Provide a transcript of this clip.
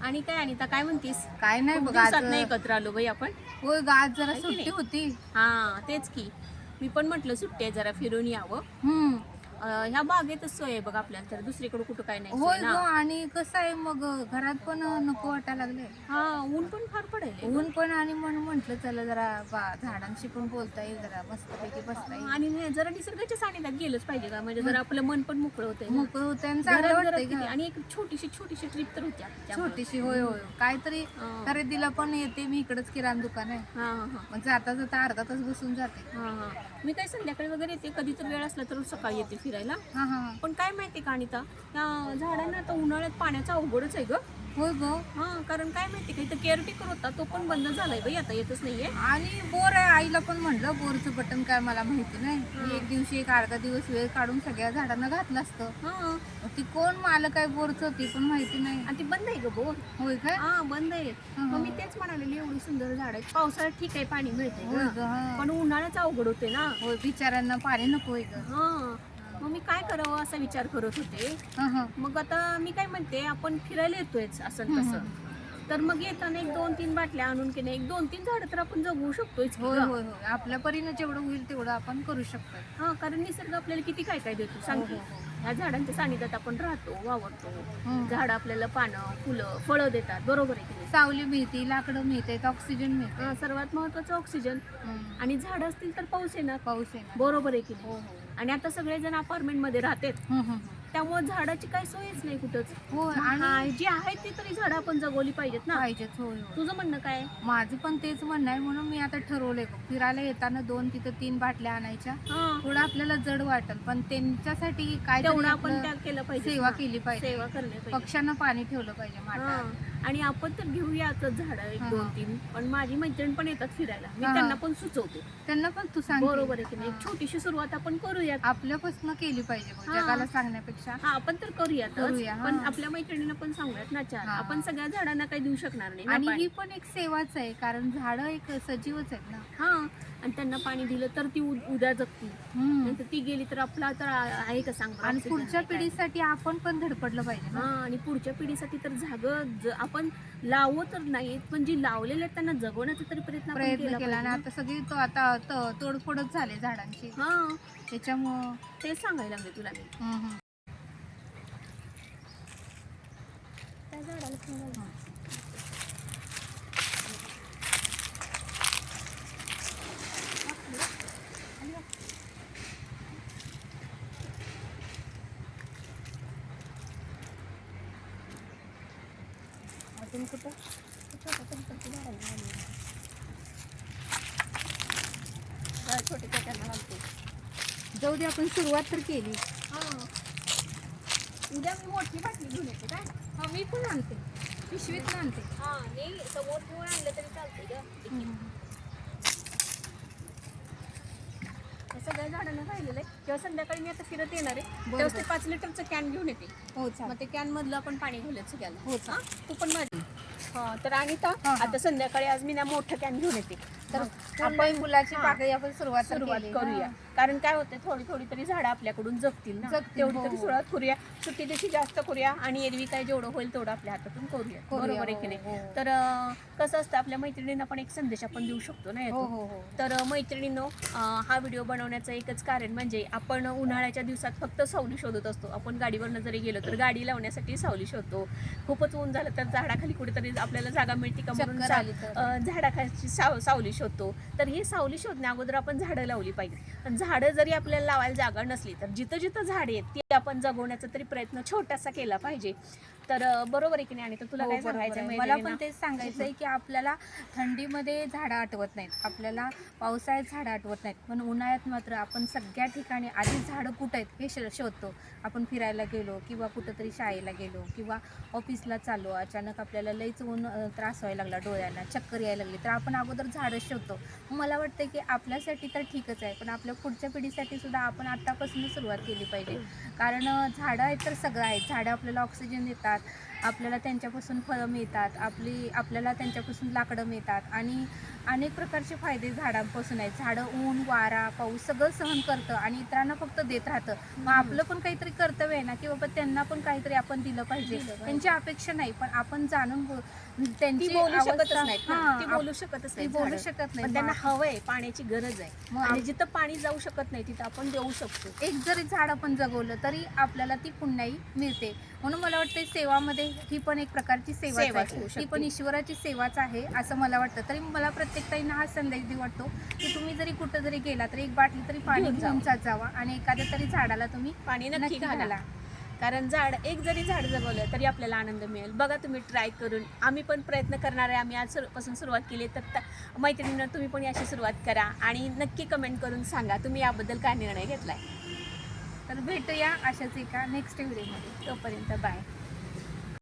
आणि काय अनिता काय म्हणतीस? काय नाही खूप बघ आज. दिवसात नाही एकत्र आलो बाई आपण. होय ग, आज जरा आहे की सुट्टी नाही? होती. हा तेच की मी पण म्हटलं सुट्टी आहे जरा फिरून यावं. हम्म. ह्या बागेतच सोय आहे बघ आपल्याला, तर दुसरीकडे कुठं काय नाही सोय होय ग, ना. आणि कसं आहे मग घरात पण नको वाटायला लागले. हा ऊन पण फार पडेल ऊन पण, आणि म्हणून म्हंटल चला जरा झाडांशी पण बोलता येईल, जरा मस्तपैकी बसता येईल. आणि हे जरा निसर्गाच्या सानिध्यात गेलंच पाहिजे का, म्हणजे जरा आपलं मन पण मोकळं होतंय ना. मोकळं होतंय आणि चांगलं घरात वाटतंय किती, ग. आणि एक छोटीशी छोटीशी ट्रिप तर होती आपली त्यामुळं. छोटीशी, होय होय, काहीतरी हा. खरेदीला पण येते मी, इकडंच किराणा दुकान आहे. हा हा मग जाता जाता अर्धा तास बसून जाते. हा हा. मी काय संध्याकाळी वगैरे येते, कधी तर वेळ असला तर सकाळी येते फिरायला. हा हा. पण काय माहिती का अनिता, त्या झाडांना आता उन्हाळ्यात पाण्याचा अवघडच आहे ग. होय ग. हा, कारण काय माहिती का, इथं केअरटेकर होता तो पण बंद झालाय बाई, आता येतच नाहीये. आणि बोर आहे, आईला पण म्हटलं बोरचं बटन काय मला माहिती नाही. मी एक दिवशी एक अर्धा दिवस वेळ काढून सगळ्या झाडांना घातलं असतं. हा, मग ती कोण मालक आहे बोरचं ती पण माहिती नाही. आणि ती बंद आहे ग बोर. होय काय? हा बंद आहे. हा, मग हा. मी तेच म्हणालेली, एवढी सुंदर झाड आहेत, पावसाळ्यात ठीक आहे पाणी मिळते होय ग, हा. पण उन्हाळ्याच अवघड होते ना. होय, बिचाऱ्यांना पाणी नको आहे ग. हा, मग मी काय करावं असा विचार करत होते. हा हा. मग आता मी काय म्हणते, आपण फिरायला येतोयच असं हम्म, तसं, हम्म. तर मग येताना एक 2-3 बाटल्या आणून की नाही, एक 2-3 झाडं तर आपण जगवू शकतोय की होय ग. होय होय, आपल्या परीनं जेवढं होईल तेवढं आपण करू शकतो. हा, कारण निसर्ग आपल्याला किती काय काय देतो सांग की. हो, हो, हो. ह्या झाडांच्या सानिध्यात आपण राहतो, वावरतो. हम्म. झाड आपल्याला पानं, फुलं, फळं देतात, बरोबर आहे की नाही. सावली मिळते, लाकडं मिळते, ऑक्सिजन मिळते. हा, सर्वात महत्वाचं ऑक्सिजन. हम्म. आणि झाड असतील तर पाऊस येणार, पाऊस येणार. बरोबर आहे की हो नाही. हो. आणि आता सगळेजण अपार्टमेंट मध्ये राहतात, हम्म, हम्म, हम्म. त्यामुळे झाडाची काही सोयच नाही कुठंच. हो, आणि आणि जी आहेत ती तरी झाडं आपण जगवली पाहिजेत ना. पाहिजेच. होय होय. तुझं म्हणणं काय आहे? माझं पण तेच म्हणणं आहे, म्हणून मी आता ठरवलंय बघ, फिरायला येताना 2 तिथं 3 बाटल्या आणायच्या. हा, थोडं आपल्याला जड वाटेल, पण त्यांच्यासाठी काय तेवढं आपण त्याग केलं पाहिजे, सेवा केली पाहिजे. सेवा करणे पाहिजे. पक्ष्यांना पाणी ठेवलं पाहिजे हा, माठात. आणि आपण तर घेऊयाच झाडं एक हा, 2-3, पण माझी मैत्रीण पण येतात फिरायला, मी हा, त्यांना हा. पण सुचवते. त्यांना पण तू सांग. बरोबर आहे की नाही, एक छोटीशी सुरुवात आपण करूयात. आपल्यापासून केली पाहिजे बघ, हा. जगाला सांगण्यापेक्षा. हा, आपण तर करूयात, करूया, हा. पण आपल्या मैत्रिणींना पण सांगूयात ना 4. हा. आपण सगळ्या झाडांना काही देऊ शकणार नाही ना आणि पाणी. ही पण एक सेवाच आहे, कारण झाडं एक सजीवच आहेत ना. हा, आणि त्यांना पाणी दिलं तर ती उद्या जगतील, हम्म. नाही तर ती गेली तर आपला तर आहे का सांग बरं, आणि oxygen पुढच्या आहे काय? पिढीसाठी आपण पण धडपडलं पाहिजे हा, ना. आणि पुढच्या पिढीसाठी तर आपण लावू तर नाही, पण जी लावलेले आहेत त्यांना जगवण्याचा तरी प्रयत्न आपण प्रयत्न केला केला, आणि पाहिजे आता सगळी तो आता तोडफोडच झाले झाडांची. ना. हा, त्याच्यामुळं तेच सांगायला लागले तुला मी. हम्म. त्या झाडाला सांगायला. अजून कुठं छोटे छोट्यांना लागते. जाऊ दे, आपण सुरुवात तर केली. हा, उद्या मी मोठी बाटली घेऊन येते काय. हा, मी पण आणते, पिशवीत आणते. हा, नाही समोर घेऊन आणलं तरी चालते ग. सगळ्या झाडांना राहिलेलं आहे, किंवा संध्याकाळी मी आता फिरत येणार आहे, तेव्हा ते 5 लिटरचं कॅन घेऊन येते. हो मग चालेल. ते कॅन मधलं आपण पाणी घालूयात सगळ्याला. हो हा, चालेल. तू पण माझी. हा, तर अनिता, हा, हा. आता संध्याकाळी आज मी ना मोठं कॅन घेऊन येते, तर आपण फुलाची हा, पाकळी आपण सुरुवात करूया. कारण काय होतं, थोडी थोडी तरी झाडं आपल्याकडून जगतील ना, जगतील, तेवढी हो, तरी हो. सुरुवात करूया. सुट्टी दिवशी जास्त करूया, आणि एरवी काय जेवढं होईल तेवढं आपल्या हातातून करूया, बरोबर आहे की नाही. हो. तर कसं असतं, आपल्या मैत्रिणींना पण एक संदेश आपण देऊ शकतो ना हो यातून. हो हो. तर मैत्रिणींनो, हा व्हिडिओ बनवण्याचं एकच कारण म्हणजे, आपण उन्हाळ्याच्या दिवसात फक्त सावली शोधत असतो. आपण गाडीवरनं जरी गेलो तर गाडी लावण्यासाठी सावली शोधतो. खूपच ऊन झालं तर झाडाखाली कुठेतरी आपल्याला जागा मिळते का म्हणून चक्कर आली तर. झाडाखाली सावली शोधतो. तर ही सावली शोधण्या अगोदर आपण झाडं लावली पाहिजे. आणि झाडं जरी आपल्याला लावायला जागा नसली तर जिथं जिथं झाडे आहेत ती आपण जगवण्याचा तरी प्रयत्न छोटासा केला पाहिजे. तर बरोबर आहे की नाही. आणि तर तुला हो, काय बरोबर सांगायचं आहे. आहे मला पण तेच सांगायचं आहे की आपल्याला थंडीमध्ये झाडं आठवत नाहीत, आपल्याला पावसाळ्यात झाडं आठवत नाहीत, पण उन्हाळ्यात मात्र आपण सगळ्या ठिकाणी आधी झाडं कुठं आहेत हे शोधतो. आपण फिरायला गेलो, किंवा कुठंतरी शाळेला गेलो, किंवा ऑफिसला चाललो, अचानक आपल्याला लईच ऊन त्रास व्हायला लागला, डोळ्यांना चक्कर यायला लागली, तर आपण अगोदर झाडं शोधतो. मला वाटतं की आपल्यासाठी तर ठीकच आहे, पण आपल्या पुढच्या पिढीसाठी सुद्धा आपण आत्तापासून सुरुवात केली पाहिजे. कारण झाडं आहेत तर सगळं आहे. झाडं आपल्याला ऑक्सिजन देतात, आपल्याला त्यांच्यापासून फळं मिळतात, आपल्याला त्यांच्यापासून लाकडं मिळतात आणि अनेक प्रकारचे फायदे झाडांपासून आहेत. झाडं ऊन, वारा, पाऊस सगळं सहन करतं आणि इतरांना फक्त देत राहतं. मग आपलं पण काहीतरी कर्तव्य आहे ना, की बाबा त्यांना पण काहीतरी आपण दिलं पाहिजे. त्यांची अपेक्षा नाही, पण आपण जाणून ती त्यांची बोलू शकतच अवस्था नाहीत ना. हां, ती बोलू शकतच ती नाही बोलू झाडं. शकत नाही. पण त्यांना हवंय, पाण्याची गरज आहे मग आणि जिथं पाणी जाऊ शकत नाही तिथं आपण देऊ शकतो. एक जरी झाड आपण जगवलं तरी आपल्याला ती पुण्याई मिळते. म्हणून मला वाटतं सेवामध्ये ही पण एक प्रकारची सेवाच सेवाच आहे. होऊ ही शकते. पण ईश्वराची सेवाच आहे असं मला वाटतं. तरी मला प्रत्येक ताईंना हा संदेश वाटतो की तुम्ही जरी कुठं जरी गेला तरी एक बाटली तरी पाणी घेऊन घेऊन जावा आणि एखाद्या तरी झाडाला तुम्ही पाणी नक्की नक्की घाला. घाला. कारण एक जरी झाड जगवलं तरी आपल्याला आनंद मिळेल. बघा तुम्ही ट्राय करून. आम्ही पण प्रयत्न करणार आहे. आम्ही आजपासून सुरुवात केली तर मैत्रिणींना तुम्ही पण याची सुरुवात करा आणि नक्की कमेंट करून सांगा तुम्ही याबद्दल काय निर्णय घेतलाय. तर भेटूया अशाच एका नेक्स्ट व्हिडिओमध्ये. तोपर्यंत बाय.